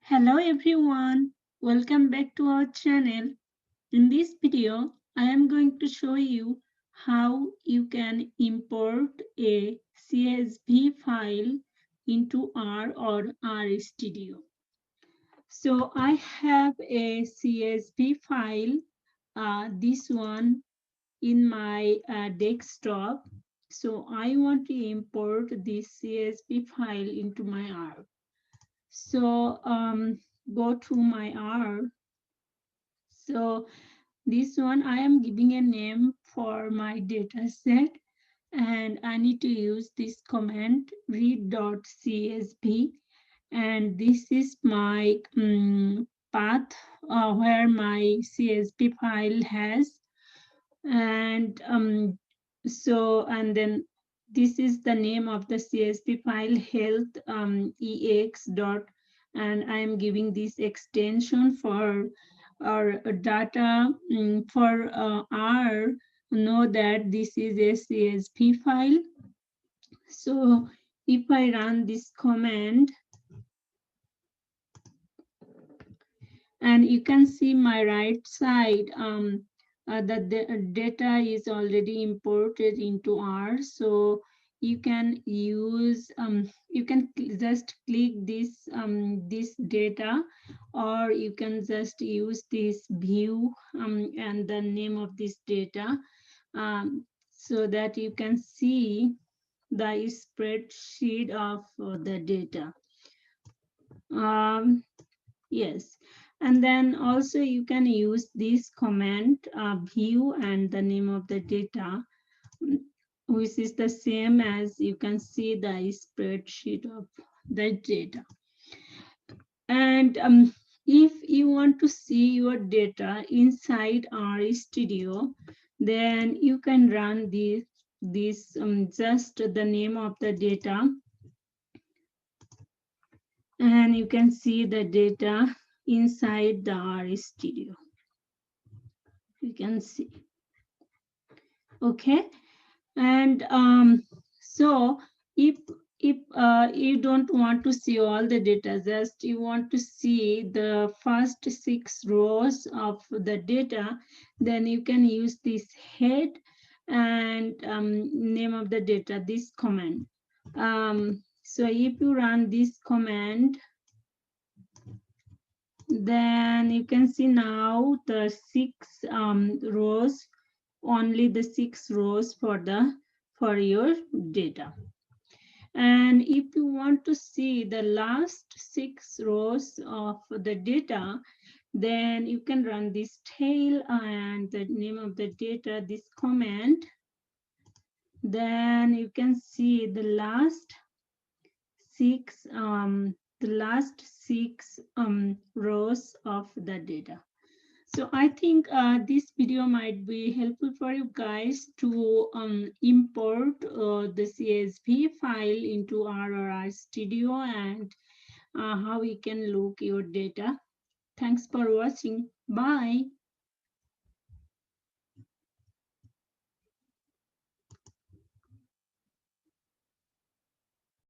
Hello everyone, welcome back to our channel. In this video, I am going to show you how you can import a CSV file into R or RStudio. So I have a CSV file, this one in my desktop. So I want to import this CSV file into my R. So go to my R. So this one I am giving a name for my data set, and I need to use this command read.csv, and this is my path where my CSV file has, and and then this is the name of the CSV file, health ex dot, and I am giving this extension for our data for R, know that this is a CSV file. So if I run this command, and you can see my right side, the data is already imported into R. So you can use, you can just click this data, or you can just use this view and the name of this data, so that you can see the spreadsheet of the data. Yes, and then also you can use this command view and the name of the data, which is the same as you can see the spreadsheet of the data. And if you want to see your data inside RStudio, then you can run this just the name of the data, and you can see the data inside the RStudio. You can see. Okay, and so if you don't want to see all the data, just you want to see the first 6 rows of the data, then you can use this head and name of the data, this command. So if you run this command, then you can see now the 6 rows, only the 6 rows for your data. And if you want to see the last 6 rows of the data, then you can run this tail and the name of the data, this command. Then you can see the last 6 rows of the data. So I think this video might be helpful for you guys to import the CSV file into R or RStudio, and how we can look your data. Thanks for watching. Bye.